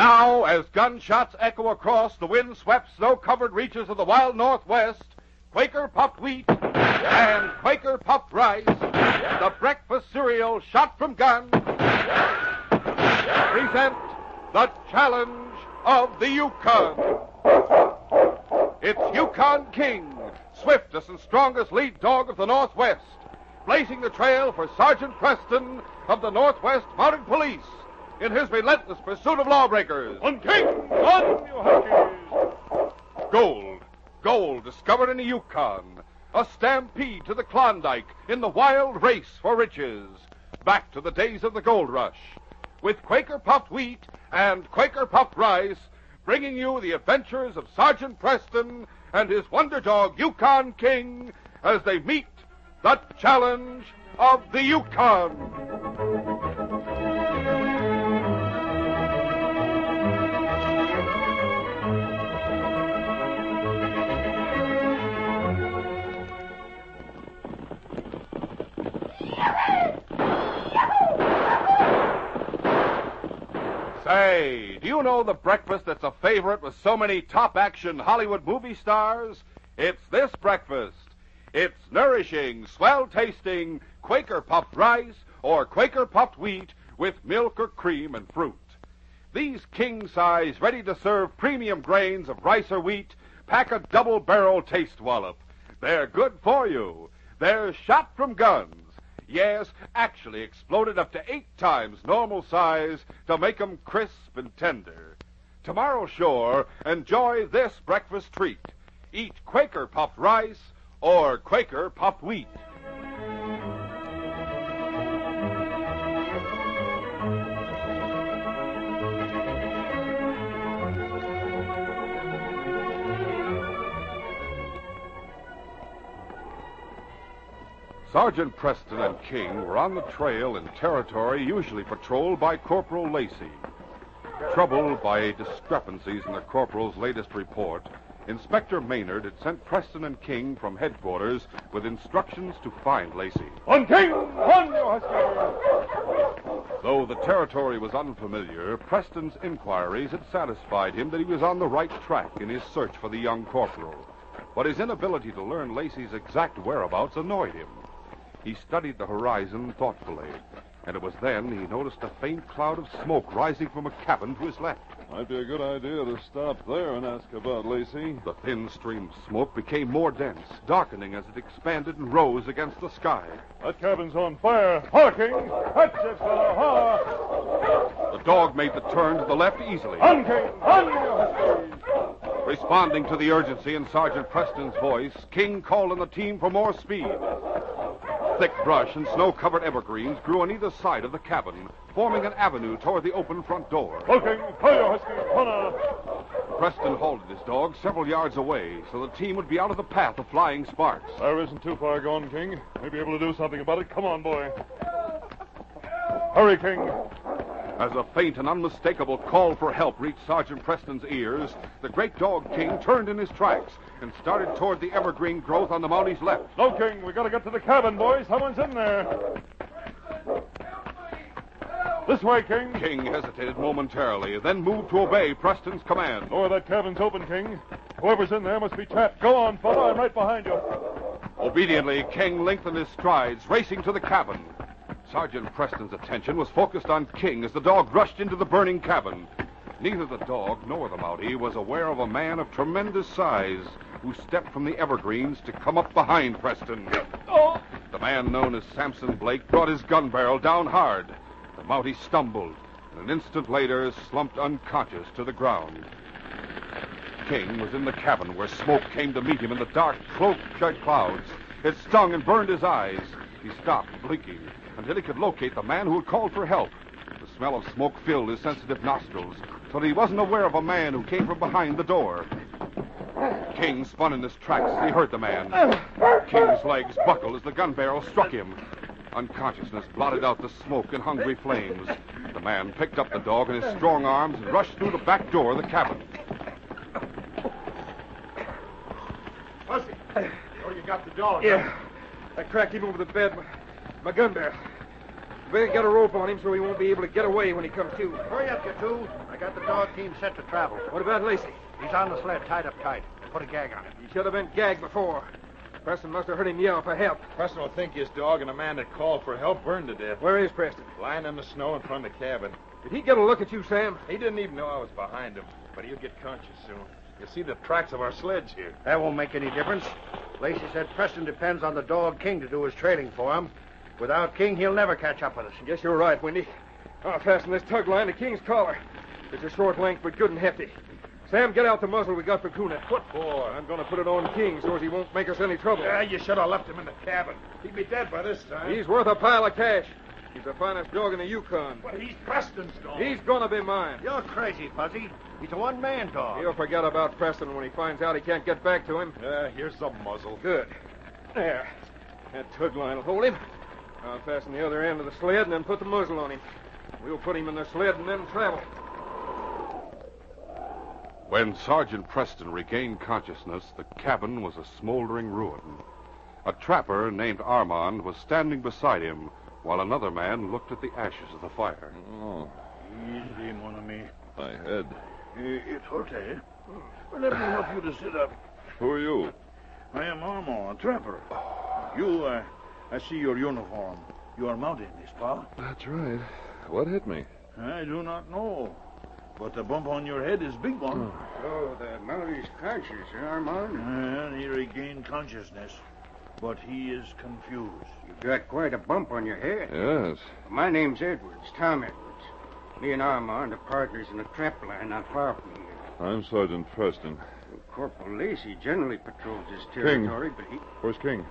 Now, as gunshots echo across the wind-swept, snow-covered reaches of the wild Northwest, Quaker puffed wheat and Quaker puffed rice, the breakfast cereal shot from guns, present the challenge of the Yukon. It's Yukon King, swiftest and strongest lead dog of the Northwest, blazing the trail for Sergeant Preston of the Northwest Mounted Police in his relentless pursuit of lawbreakers. On King! On, you Huskies! Gold discovered in the Yukon. A stampede to the Klondike in the wild race for riches. Back to the days of the gold rush. With Quaker puffed wheat and Quaker puffed rice, bringing you the adventures of Sergeant Preston and his wonder dog, Yukon King, as they meet the challenge of the Yukon. Say, do you know the breakfast that's a favorite with so many top-action Hollywood movie stars? It's this breakfast. It's nourishing, swell-tasting Quaker puffed rice or Quaker puffed wheat with milk or cream and fruit. These king-size, ready-to-serve premium grains of rice or wheat pack a double-barrel taste wallop. They're good for you. They're shot from guns. Yes, actually exploded up to 8 times normal size to make 'em crisp and tender. Tomorrow, sure, enjoy this breakfast treat. Eat Quaker puffed rice or Quaker puffed wheat. Sergeant Preston and King were on the trail in territory usually patrolled by Corporal Lacey. Troubled by discrepancies in the corporal's latest report, Inspector Maynard had sent Preston and King from headquarters with instructions to find Lacey. On King! On, you Huskies! Though the territory was unfamiliar, Preston's inquiries had satisfied him that he was on the right track in his search for the young corporal. But his inability to learn Lacey's exact whereabouts annoyed him. He studied the horizon thoughtfully, and it was then he noticed a faint cloud of smoke rising from a cabin to his left. Might be a good idea to stop there and ask about Lacey. The thin stream of smoke became more dense, darkening as it expanded and rose against the sky. That cabin's on fire. Ha, King! That's it, fellow! Ha! The dog made the turn to the left easily. On, King! On, you Huskies! Responding to the urgency in Sergeant Preston's voice, King called on the team for more speed. Thick brush and snow-covered evergreens grew on either side of the cabin, forming an avenue toward the open front door. Looking! Hi, you Huskies! Hana! Preston halted his dog several yards away so the team would be out of the path of flying sparks. Fire isn't too far gone, King. May be able to do something about it. Come on, boy. Hurry, King. As a faint and unmistakable call for help reached Sergeant Preston's ears, the great dog King turned in his tracks and started toward the evergreen growth on the Mountie's left. No, King. We gotta get to the cabin, boys. Someone's in there. This way, King. King hesitated momentarily, then moved to obey Preston's command. Door of that cabin's open, King. Whoever's in there must be trapped. Go on, fellow. I'm right behind you. Obediently, King lengthened his strides, racing to the cabin. Sergeant Preston's attention was focused on King as the dog rushed into the burning cabin. Neither the dog nor the Mountie was aware of a man of tremendous size who stepped from the evergreens to come up behind Preston. Oh. The man known as Samson Blake brought his gun barrel down hard. The Mountie stumbled, and an instant later slumped unconscious to the ground. King was in the cabin where smoke came to meet him in the dark, cloak-shut clouds. It stung and burned his eyes. He stopped, blinking, until he could locate the man who had called for help. The smell of smoke filled his sensitive nostrils, so that he wasn't aware of a man who came from behind the door. King spun in his tracks as he heard the man. King's legs buckled as the gun barrel struck him. Unconsciousness blotted out the smoke and hungry flames. The man picked up the dog in his strong arms and rushed through the back door of the cabin. Pussy, oh, you got the dog. Yeah. I cracked him over the bed. My gun barrel. Better get a rope on him so he won't be able to get away when he comes to. Hurry up, you two. I got the dog team set to travel. What about Lacey? He's on the sled, tied up tight. Put a gag on him. He should have been gagged before. Preston must have heard him yell for help. Preston will think his dog and a man that called for help burned to death. Where is Preston? Lying in the snow in front of the cabin. Did he get a look at you, Sam? He didn't even know I was behind him, but he'll get conscious soon. You'll see the tracks of our sledge here. That won't make any difference. Lacey said Preston depends on the dog King to do his trailing for him. Without King, he'll never catch up with us. Guess you're right, Windy. I'll fasten this tug line to King's collar. It's a short length, but good and hefty. Sam, get out the muzzle we got for Kuna. What for? I'm going to put it on King so as he won't make us any trouble. Yeah, you should have left him in the cabin. He'd be dead by this time. He's worth a pile of cash. He's the finest dog in the Yukon. But he's Preston's dog. He's going to be mine. You're crazy, Fuzzy. He's a one-man dog. He'll forget about Preston when he finds out he can't get back to him. Here's the muzzle. Good. There. That tug line will hold him. I'll fasten the other end of the sled and then put the muzzle on him. We'll put him in the sled and then travel. When Sergeant Preston regained consciousness, the cabin was a smoldering ruin. A trapper named Armand was standing beside him while another man looked at the ashes of the fire. Oh, Easy, mon ami. my head. It's hurt, eh? Well, let me help you to sit up. Who are you? I am Armand, a trapper. You, I see your uniform. You are mounted, n'est-ce pas? That's right. What hit me? I do not know. But the bump on your head is a big one. So the Mounty's conscious, huh, Armand? And he regained consciousness. But he is confused. You've got quite a bump on your head. Yes. My name's Edwards, Tom Edwards. Me and Armand are partners in a trap line not far from here. I'm Sergeant Preston. Corporal Lacey generally patrols this territory, but he... Where's King?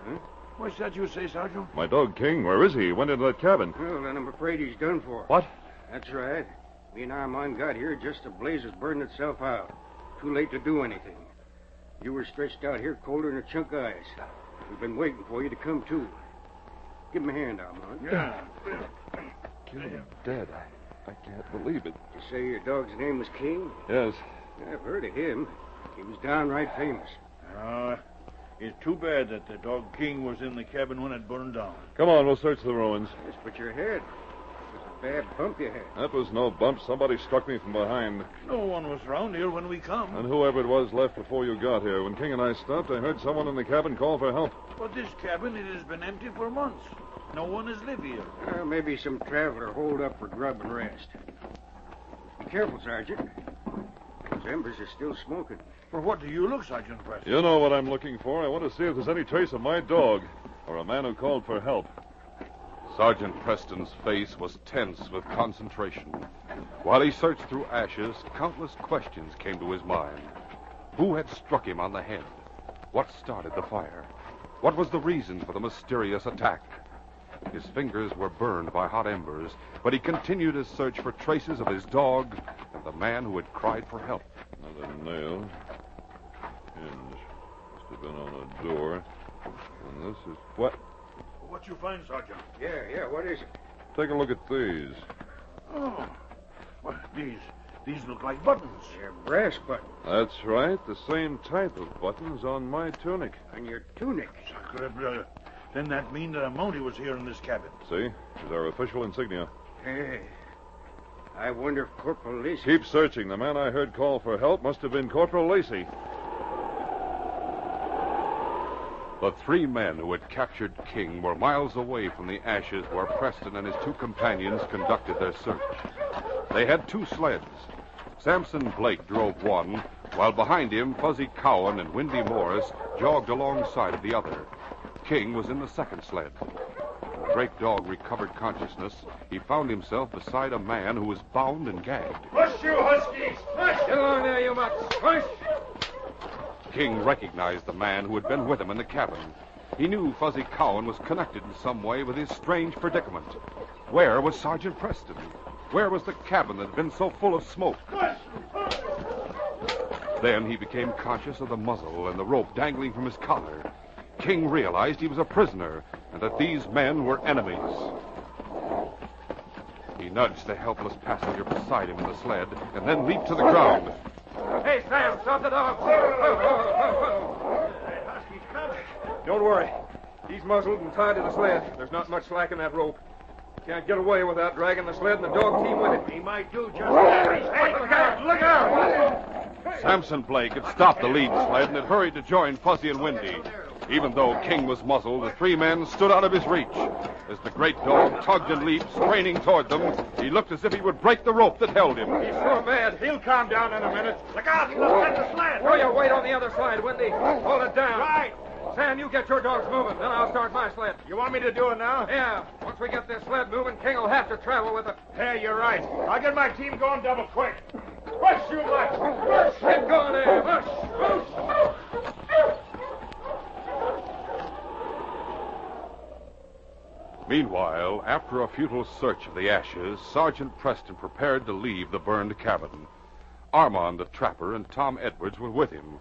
Huh? What's that you say, Sergeant? My dog, King. Where is he? He went into that cabin. Well, then I'm afraid he's done for. What? That's right. Me and Armand got here just as the blaze has burned itself out. Too late to do anything. You were stretched out here colder than a chunk of ice. We've been waiting for you to come to. Give him a hand, Armand. Yeah. Killed him dead. I can't believe it. You say your dog's name was King? Yes. I've heard of him. He was downright famous. It's too bad that the dog King was in the cabin when it burned down. Come on, we'll search the ruins. Yes, but your head. It was a bad bump you had. That was no bump. Somebody struck me from behind. No one was round here when we come. And whoever it was left before you got here. When King and I stopped, I heard someone in the cabin call for help. But this cabin, it has been empty for months. No one has lived here. Maybe some traveler holed up for grub and rest. Be careful, Sergeant. Those embers are still smoking. For what do you look, Sergeant Preston? You know what I'm looking for. I want to see if there's any trace of my dog or a man who called for help. Sergeant Preston's face was tense with concentration. While he searched through ashes, countless questions came to his mind. Who had struck him on the head? What started the fire? What was the reason for the mysterious attack? His fingers were burned by hot embers, but he continued his search for traces of his dog and the man who had cried for help. Another nail. Hinge. Must have been on a door. And this is... What? What you find, Sergeant? Yeah, what is it? Take a look at these. Oh. Well, these look like buttons. They're brass buttons That's right. The same type of buttons on my tunic. on your tunic. Sacre bleu. Then that mean that a Mountie was here in this cabin. See? Is our official insignia. Hey, I wonder if Corporal Lacey... Keep searching. The man I heard call for help must have been Corporal Lacey. The three men who had captured King were miles away from the ashes where Preston and his two companions conducted their search. They had two sleds. Samson Blake drove one, while behind him, Fuzzy Cowan and Windy Morris jogged alongside of the other. King was in the second sled. When the great dog recovered consciousness, he found himself beside a man who was bound and gagged. Push, you huskies! Push! Get along there, you mutts. Push! King recognized the man who had been with him in the cabin. He knew Fuzzy Cowan was connected in some way with his strange predicament. Where was Sergeant Preston? Where was the cabin that had been so full of smoke? Then he became conscious of the muzzle and the rope dangling from his collar. King realized he was a prisoner and that these men were enemies. He nudged the helpless passenger beside him in the sled and then leaped to the ground. Hey, Sam, stop the dog. Don't worry. He's muzzled and tied to the sled. There's not much slack in that rope. Can't get away without dragging the sled and the dog team with him. He might do just that. Hey, look out! Look out! Samson Blake had stopped the lead sled and had hurried to join Fuzzy and Windy. Even though King was muzzled, the three men stood out of his reach. As the great dog tugged and leaped, straining toward them, he looked as if he would break the rope that held him. He's so mad. He'll calm down in a minute. Look out! He'll upset the sled! Throw your weight on the other side, Windy. Hold it down. Right. Sam, you get your dogs moving. Then I'll start my sled. You want me to do it now? Yeah. Once we get this sled moving, King will have to travel with it. Yeah, you're right. I'll get my team going double quick. Push, you much. Push. Get going there. Push. Meanwhile, after a futile search of the ashes, Sergeant Preston prepared to leave the burned cabin. Armand, the trapper, and Tom Edwards were with him.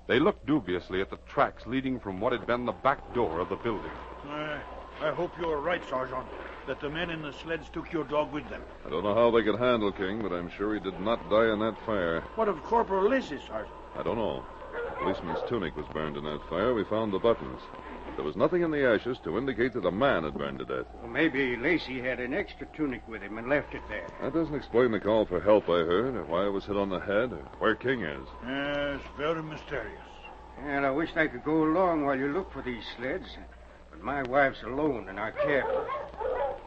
They looked dubiously at the tracks leading from what had been the back door of the building. I hope you're right, Sergeant, that the men in the sleds took your dog with them. I don't know how they could handle King, but I'm sure he did not die in that fire. What of Corporal Lacey, Sergeant? I don't know. The policeman's tunic was burned in that fire. We found the buttons. There was nothing in the ashes to indicate that a man had burned to death. Well, maybe Lacey had an extra tunic with him and left it there. That doesn't explain the call for help I heard, or why I was hit on the head, or where King is. Yes, very mysterious. And I wished I could go along while you look for these sleds. But my wife's alone in our cabin.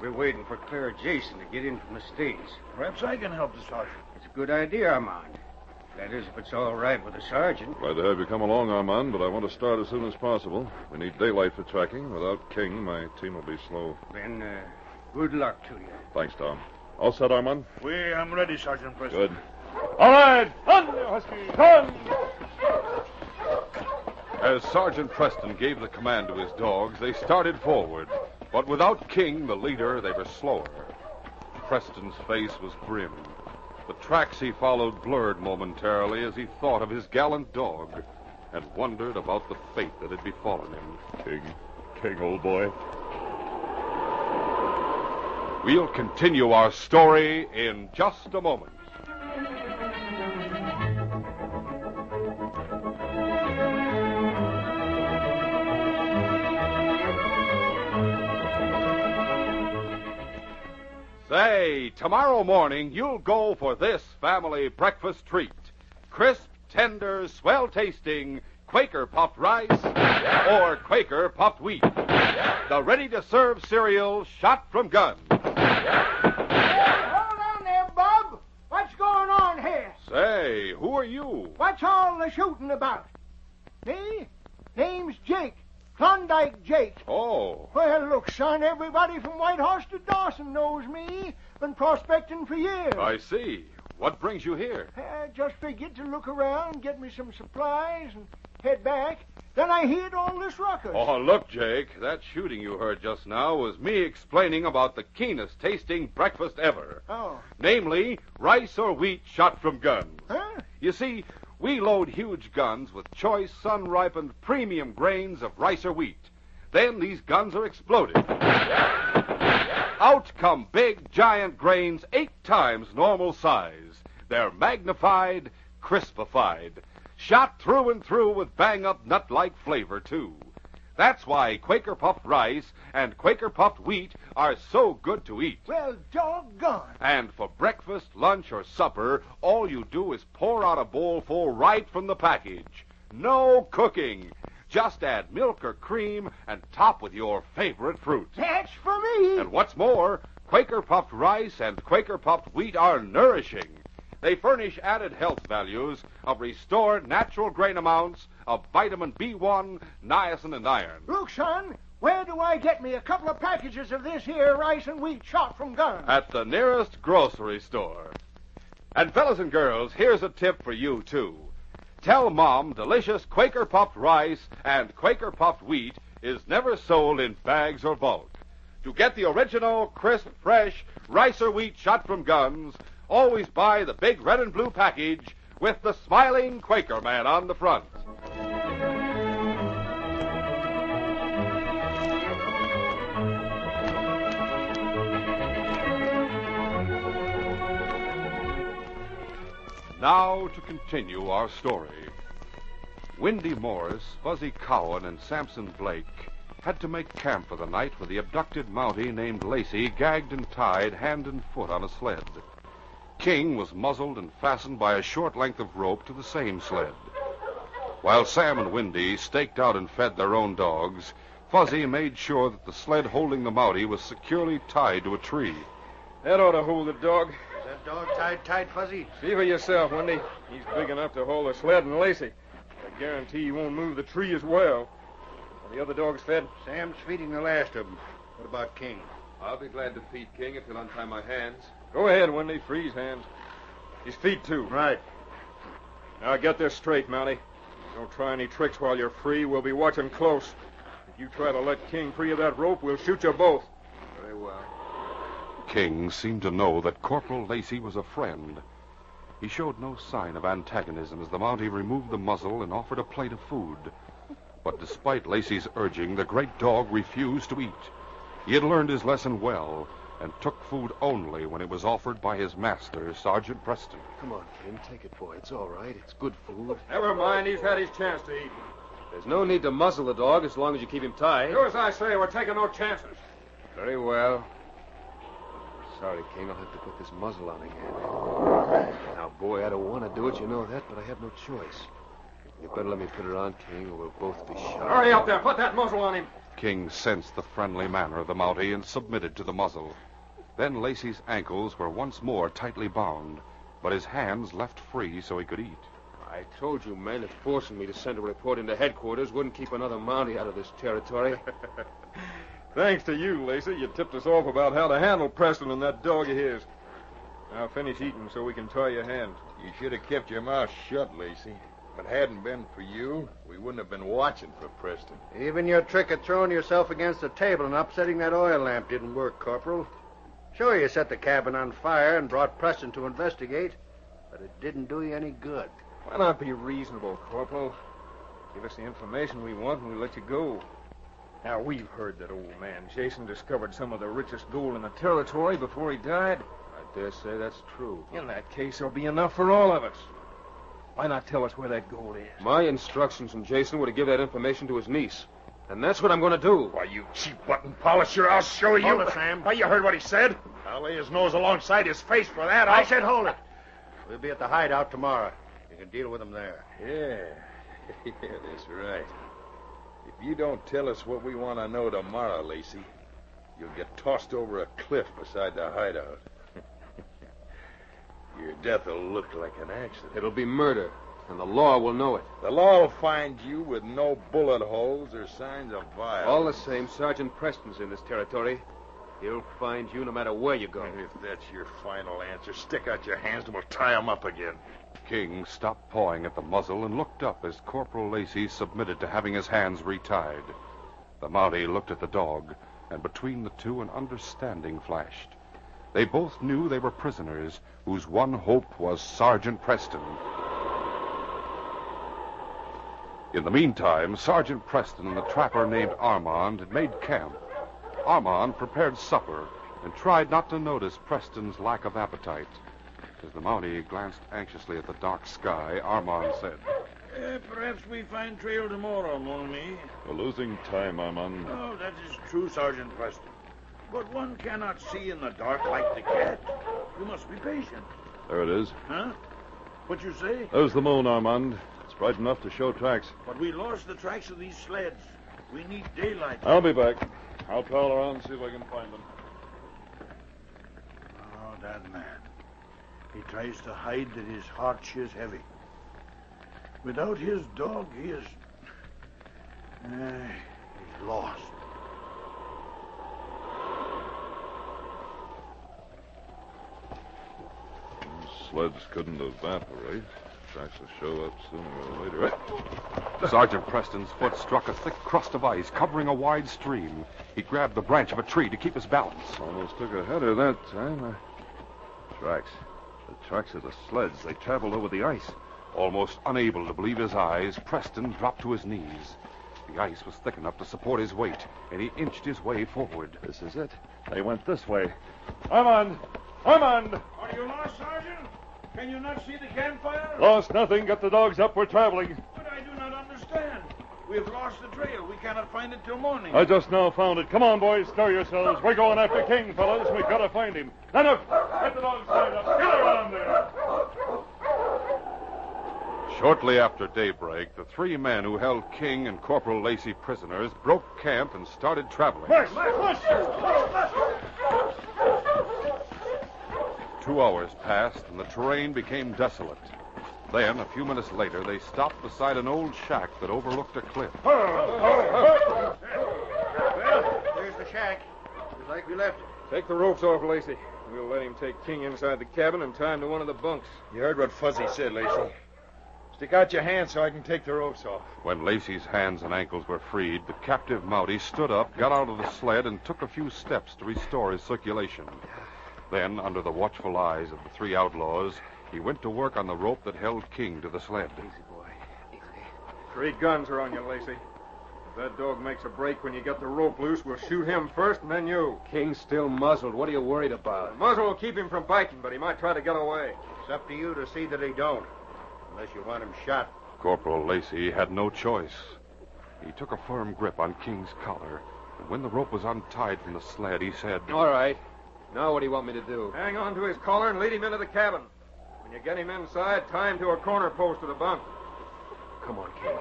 We're waiting for Clara Jason to get in from the States. Perhaps I can help the Sergeant. It's a good idea, Armand. That is, if it's all right with the sergeant. Glad to have you come along, Armand, but I want to start as soon as possible. We need daylight for tracking. Without King, my team will be slow. Then, good luck to you. Thanks, Tom. All set, Armand? I'm ready, Sergeant Preston. Good. All right. On, you husky. On. As Sergeant Preston gave the command to his dogs, they started forward. But without King, the leader, they were slower. Preston's face was grim. The tracks he followed blurred momentarily as he thought of his gallant dog and wondered about the fate that had befallen him. King, old boy. We'll continue our story in just a moment. Say, tomorrow morning you'll go for this family breakfast treat. Crisp, tender, swell-tasting Quaker puffed rice or Quaker puffed wheat. The ready-to-serve cereal shot from guns. Hold on there, Bob. What's going on here? Say, who are you? What's all the shooting about? Me? Name's Jake. Klondike Jake. Oh. Well, look, son, everybody from White Horse to Dawson knows me. Been prospecting for years. I see. What brings you here? Just figured to look around, get me some supplies, and head back. Then I heard all this ruckus. Oh, look, Jake, that shooting you heard just now was me explaining about the keenest tasting breakfast ever. Oh. Namely, rice or wheat shot from guns. Huh? You see, we load huge guns with choice, sun-ripened premium grains of rice or wheat. Then these guns are exploded. Out come big, giant grains 8 times normal size. They're magnified, crispified, shot through and through with bang-up nut-like flavor, too. That's why Quaker puffed rice and Quaker puffed wheat are so good to eat. Well, doggone. And for breakfast, lunch, or supper, all you do is pour out a bowl full right from the package. No cooking. Just add milk or cream and top with your favorite fruit. That's for me. And what's more, Quaker puffed rice and Quaker puffed wheat are nourishing. They furnish added health values of restored natural grain amounts of vitamin B1, niacin, and iron. Look, son, where do I get me a couple of packages of this here rice and wheat shot from guns? At the nearest grocery store. And fellas and girls, here's a tip for you, too. Tell Mom delicious Quaker puffed rice and Quaker puffed wheat is never sold in bags or bulk. To get the original, crisp, fresh rice or wheat shot from guns, always buy the big red and blue package with the smiling Quaker man on the front. Now to continue our story. Windy Morris, Fuzzy Cowan, and Samson Blake had to make camp for the night with the abducted Mountie named Lacey gagged and tied hand and foot on a sled. King was muzzled and fastened by a short length of rope to the same sled. While Sam and Windy staked out and fed their own dogs, Fuzzy made sure that the sled holding the Mountie was securely tied to a tree. That ought to hold the dog. Is that dog tied tight, Fuzzy? See for yourself, Wendy. He's big enough to hold the sled and Lacey. I guarantee he won't move the tree as well. Are the other dogs fed? Sam's feeding the last of them. What about King? I'll be glad to feed King if you'll untie my hands. Go ahead, Wendy. Free his hands. His feet, too. Right. Now, get this straight, Mountie. Don't try any tricks while you're free. We'll be watching close. If you try to let King free of that rope, we'll shoot you both. Very well. King seemed to know that Corporal Lacey was a friend. He showed no sign of antagonism as the Mountie removed the muzzle and offered a plate of food. But despite Lacey's urging, the great dog refused to eat. He had learned his lesson well and took food only when it was offered by his master, Sergeant Preston. Come on, King, take it, boy. It's all right. It's good food. Never mind. He's had his chance to eat. There's no need to muzzle the dog as long as you keep him tied. Do as I say. We're taking no chances. Very well. Sorry, King. I'll have to put this muzzle on again. Now, boy, I don't want to do it. You know that, but I have no choice. You better let me put it on, King, or we'll both be shot. Hurry up there. Put that muzzle on him. King sensed the friendly manner of the Mountie and submitted to the muzzle. Then Lacey's ankles were once more tightly bound, but his hands left free so he could eat. I told you, men, that forcing me to send a report into headquarters wouldn't keep another Mountie out of this territory. Thanks to you, Lacey. You tipped us off about how to handle Preston and that dog of his. Now finish eating so we can tie your hands. You should have kept your mouth shut, Lacey. If it hadn't been for you, we wouldn't have been watching for Preston. Even your trick of throwing yourself against the table and upsetting that oil lamp didn't work, Corporal. Sure, you set the cabin on fire and brought Preston to investigate, but it didn't do you any good. Why not be reasonable, Corporal? Give us the information we want and we'll let you go. Now, we've heard that old man Jason discovered some of the richest gold in the territory before he died. I dare say that's true. In that case, there'll be enough for all of us. Why not tell us where that gold is? My instructions from Jason were to give that information to his niece. And that's what I'm going to do. Why, you cheap button polisher, I'll show you. Hold it, Sam. Why, you heard what he said? I'll lay his nose alongside his face for that. I said hold it. We'll be at the hideout tomorrow. You can deal with him there. Yeah. Yeah, that's right. If you don't tell us what we want to know tomorrow, Lacey, you'll get tossed over a cliff beside the hideout. Your death will look like an accident. It'll be murder, and the law will know it. The law will find you with no bullet holes or signs of violence. All the same, Sergeant Preston's in this territory. He'll find you no matter where you go. If that's your final answer, stick out your hands and we'll tie him up again. King stopped pawing at the muzzle and looked up as Corporal Lacey submitted to having his hands retied. The Mountie looked at the dog, and between the two an understanding flashed. They both knew they were prisoners whose one hope was Sergeant Preston. In the meantime, Sergeant Preston and the trapper named Armand had made camp. Armand prepared supper and tried not to notice Preston's lack of appetite. As the Mountie glanced anxiously at the dark sky, Armand said, Perhaps we find trail tomorrow, mon ami. We're losing time, Armand. Oh, that is true, Sergeant Preston. But one cannot see in the dark like the cat. You must be patient. There it is. Huh? What you say? There's the moon, Armand. It's bright enough to show tracks. But we lost the tracks of these sleds. We need daylight. I'll be back. I'll prowl around and see if I can find them. Oh, that man. He tries to hide that his heart is heavy. Without his dog, he is... he's lost. Sleds couldn't evaporate. Tracks will show up sooner or later. Sergeant Preston's foot struck a thick crust of ice covering a wide stream. He grabbed the branch of a tree to keep his balance. Almost took a header that time. Tracks. The tracks of the sleds. They traveled over the ice. Almost unable to believe his eyes, Preston dropped to his knees. The ice was thick enough to support his weight, and he inched his way forward. This is it. They went this way. Armand! Armand! Are you lost, Sergeant? Can you not see the campfire? Lost nothing. Got the dogs up. We're traveling. But I do not understand. We've lost the trail. We cannot find it till morning. I just now found it. Come on, boys, stir yourselves. We're going after King, fellas. We've got to find him. Now, look, get the dogs tied up. Get around there. Shortly after daybreak, the three men who held King and Corporal Lacey prisoners broke camp and started traveling. 2 hours passed, and the terrain became desolate. Then, a few minutes later, they stopped beside an old shack that overlooked a cliff. Well, there's the shack. It's like we left it. Take the ropes off, Lacey. We'll let him take King inside the cabin and tie him to one of the bunks. You heard what Fuzzy said, Lacey. Stick out your hand so I can take the ropes off. When Lacey's hands and ankles were freed, the captive Mountie stood up, got out of the sled, and took a few steps to restore his circulation. Then, under the watchful eyes of the three outlaws, he went to work on the rope that held King to the sled. Easy, boy. Easy. 3 guns are on you, Lacey. If that dog makes a break when you get the rope loose, we'll shoot him first and then you. King's still muzzled. What are you worried about? The muzzle will keep him from biting, but he might try to get away. It's up to you to see that he don't. Unless you want him shot. Corporal Lacey had no choice. He took a firm grip on King's collar, and when the rope was untied from the sled, he said, All right. Now what do you want me to do? Hang on to his collar and lead him into the cabin. When you get him inside, tie him to a corner post of the bunk. Come on, King.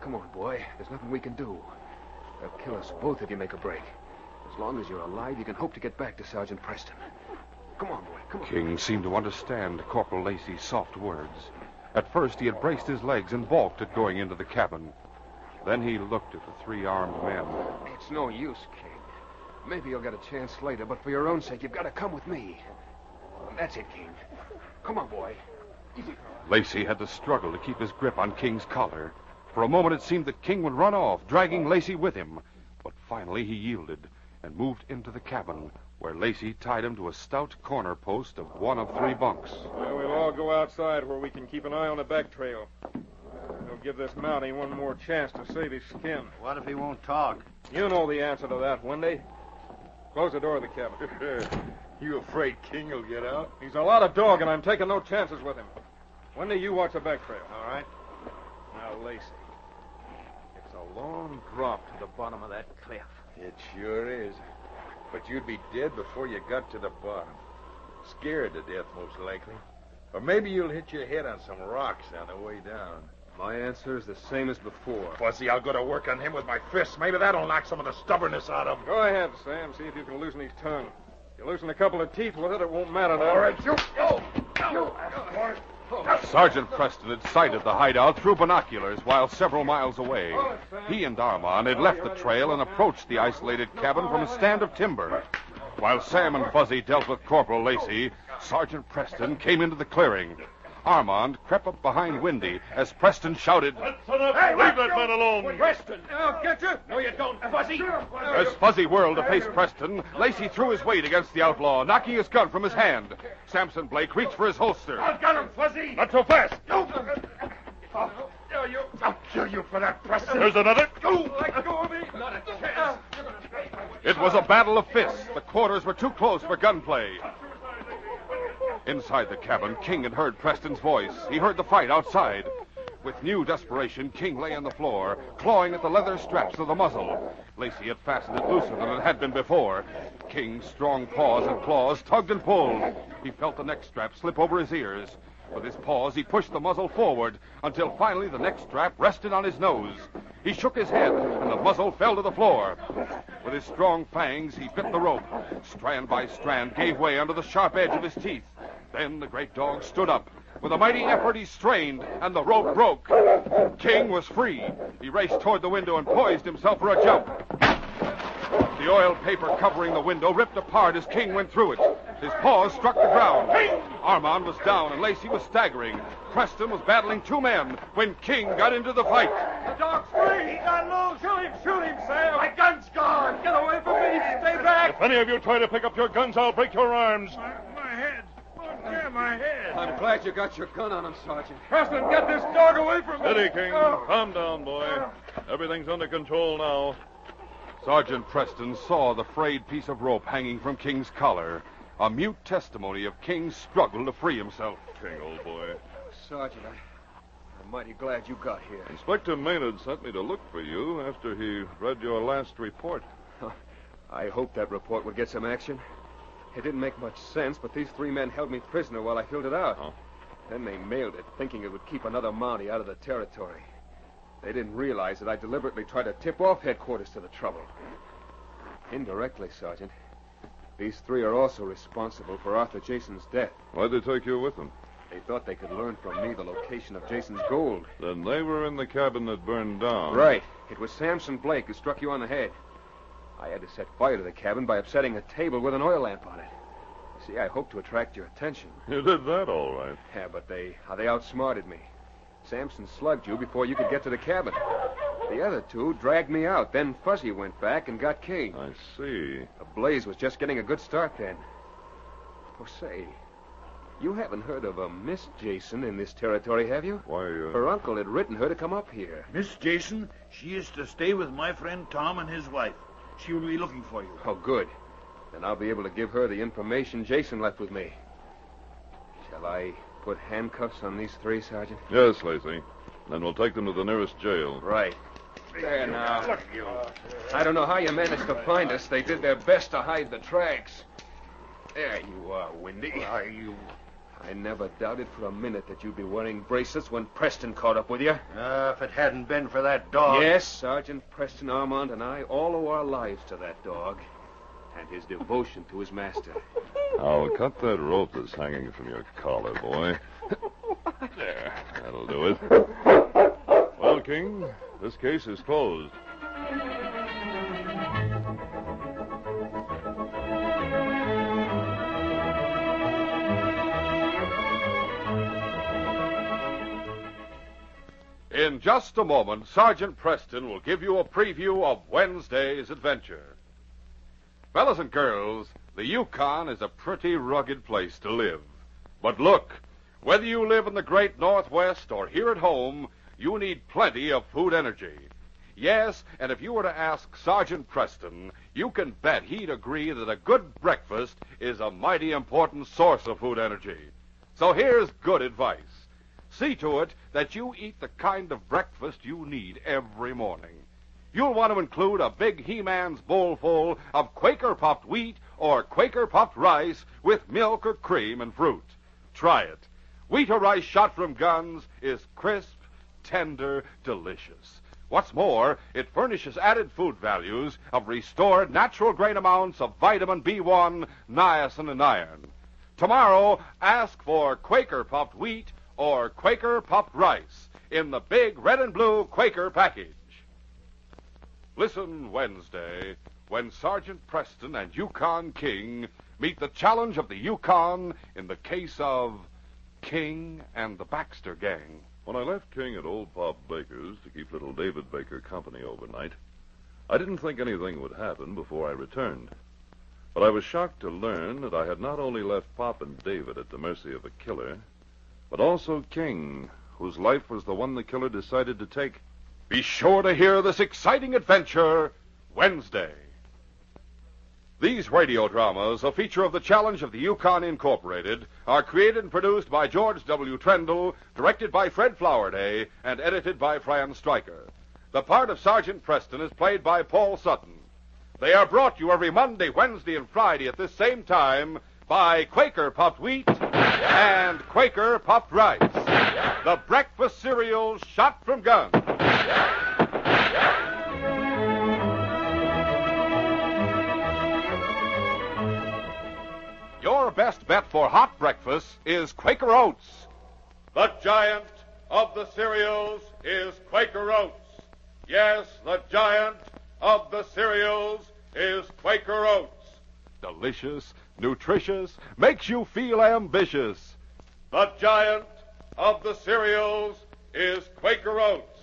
Come on, boy. There's nothing we can do. They'll kill us both if you make a break. As long as you're alive, you can hope to get back to Sergeant Preston. Come on, boy. Come on. King seemed to understand Corporal Lacey's soft words. At first, he had braced his legs and balked at going into the cabin. Then he looked at the 3 armed men. It's no use, King. Maybe you'll get a chance later, but for your own sake, you've got to come with me. That's it, King. Come on, boy. Easy. Lacey had to struggle to keep his grip on King's collar. For a moment, it seemed that King would run off, dragging Lacey with him. But finally, he yielded and moved into the cabin, where Lacey tied him to a stout corner post of one of 3 bunks. Well, we'll all go outside where we can keep an eye on the back trail. We'll give this Mountie one more chance to save his skin. What if he won't talk? You know the answer to that, Wendy. Close the door of the cabin. You afraid King will get out? He's a lot of dog, and I'm taking no chances with him. Wendy, you watch the back trail. All right. Now, Lacey, it's a long drop to the bottom of that cliff. It sure is. But you'd be dead before you got to the bottom. Scared to death, most likely. Or maybe you'll hit your head on some rocks on the way down. My answer is the same as before. Fuzzy, I'll go to work on him with my fists. Maybe that'll knock some of the stubbornness out of him. Go ahead, Sam. See if you can loosen his tongue. If you loosen a couple of teeth with it, it won't matter now. All right, you. Sergeant Preston had sighted the hideout through binoculars while several miles away. He and Armand had left the trail and approached the isolated cabin from a stand of timber. While Sam and Fuzzy dealt with Corporal Lacey, Sergeant Preston came into the clearing. Armand crept up behind Wendy as Preston shouted, That's enough. Leave that man alone. Preston! I'll get you! No, you don't, Fuzzy! As Fuzzy whirled to face Preston, Lacey threw his weight against the outlaw, knocking his gun from his hand. Samson Blake reached for his holster. I've got him, Fuzzy! Not so fast. I'll kill you for that, Preston. There's another. Let go of me! Not a chance! It was a battle of fists. The quarters were too close for gunplay. Inside the cabin, King had heard Preston's voice. He heard the fight outside. With new desperation, King lay on the floor, clawing at the leather straps of the muzzle. Lacey had fastened it looser than it had been before. King's strong paws and claws tugged and pulled. He felt the neck strap slip over his ears. With his paws, he pushed the muzzle forward until finally the neck strap rested on his nose. He shook his head, and the muzzle fell to the floor. With his strong fangs, he bit the rope. Strand by strand gave way under the sharp edge of his teeth. Then the great dog stood up. With a mighty effort, he strained, and the rope broke. King was free. He raced toward the window and poised himself for a jump. The oil paper covering the window ripped apart as King went through it. His paws struck the ground. Armand was down, and Lacey was staggering. Preston was battling 2 men when King got into the fight. The dog's free! He got loose! Shoot him, Sam! My gun's gone! Get away from me! Stay back! If any of you try to pick up your guns, I'll break your arms. My head. Oh, dear, my head. I'm glad you got your gun on him, Sergeant. Preston, get this dog away from me! Steady, King. Calm down, boy. Everything's under control now. Sergeant Preston saw the frayed piece of rope hanging from King's collar, a mute testimony of King's struggle to free himself. King, old boy. Sergeant, I'm mighty glad you got here. Inspector Maynard sent me to look for you after he read your last report. I hoped that report would get some action. It didn't make much sense, but these 3 men held me prisoner while I filled it out. Oh. Then they mailed it, thinking it would keep another Mountie out of the territory. They didn't realize that I deliberately tried to tip off headquarters to the trouble. Indirectly, Sergeant, these 3 are also responsible for Arthur Jason's death. Why'd they take you with them? They thought they could learn from me the location of Jason's gold. Then they were in the cabin that burned down. Right. It was Samson Blake who struck you on the head. I had to set fire to the cabin by upsetting a table with an oil lamp on it. See, I hoped to attract your attention. You did that all right. Yeah, but they outsmarted me. Samson slugged you before you could get to the cabin. The other 2 dragged me out. Then Fuzzy went back and got King. I see. The blaze was just getting a good start then. Oh, say, you haven't heard of a Miss Jason in this territory, have you? Why, Her uncle had written her to come up here. Miss Jason, she is to stay with my friend Tom and his wife. She will be looking for you. Oh, good. Then I'll be able to give her the information Jason left with me. Shall I put handcuffs on these 3, Sergeant? Yes, Lacey. Then we'll take them to the nearest jail. Right. There now. Look, you. I don't know how you managed to find us. They did their best to hide the tracks. There you are, Windy. Are you... I never doubted for a minute that you'd be wearing bracelets when Preston caught up with you. If it hadn't been for that dog... Yes, Sergeant Preston Armand and I all owe our lives to that dog and his devotion to his master. Now, cut that rope that's hanging from your collar, boy. There, that'll do it. Well, King, this case is closed. In just a moment, Sergeant Preston will give you a preview of Wednesday's adventure. Fellas and girls, the Yukon is a pretty rugged place to live. But look, whether you live in the great Northwest or here at home, you need plenty of food energy. Yes, and if you were to ask Sergeant Preston, you can bet he'd agree that a good breakfast is a mighty important source of food energy. So here's good advice. See to it that you eat the kind of breakfast you need every morning. You'll want to include a big He-Man's bowl full of Quaker puffed wheat or Quaker puffed rice with milk or cream and fruit. Try it. Wheat or rice shot from guns is crisp, tender, delicious. What's more, it furnishes added food values of restored natural grain amounts of vitamin B1, niacin, and iron. Tomorrow, ask for Quaker puffed wheat or Quaker puffed rice in the big red and blue Quaker package. Listen Wednesday when Sergeant Preston and Yukon King meet the challenge of the Yukon in the case of King and the Baxter Gang. When I left King at Old Pop Baker's to keep little David Baker company overnight, I didn't think anything would happen before I returned. But I was shocked to learn that I had not only left Pop and David at the mercy of a killer, but also King, whose life was the one the killer decided to take. Be sure to hear this exciting adventure Wednesday. These radio dramas, a feature of the Challenge of the Yukon Incorporated, are created and produced by George W. Trendle, directed by Fred Flowerday, and edited by Fran Stryker. The part of Sergeant Preston is played by Paul Sutton. They are brought to you every Monday, Wednesday, and Friday at this same time by Quaker Puffed Wheat and Quaker Puffed Rice, the breakfast cereal shot from guns. Your best bet for hot breakfast is Quaker Oats. The giant of the cereals is Quaker Oats. Yes, the giant of the cereals is Quaker Oats. Delicious, nutritious, makes you feel ambitious. The giant of the cereals is Quaker Oats.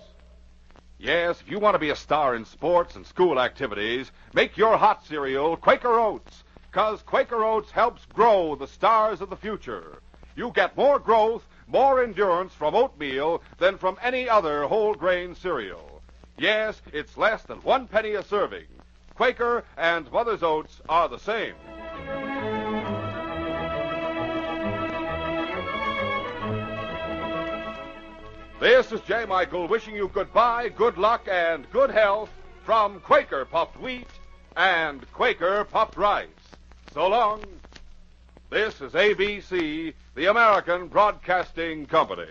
Yes, if you want to be a star in sports and school activities, make your hot cereal Quaker Oats, because Quaker Oats helps grow the stars of the future. You get more growth, more endurance from oatmeal than from any other whole grain cereal. Yes, it's less than 1 penny a serving. Quaker and Mother's Oats are the same. This is J. Michael wishing you goodbye, good luck, and good health from Quaker Puffed Wheat and Quaker Puffed Rice. So long. This is ABC, the American Broadcasting Company.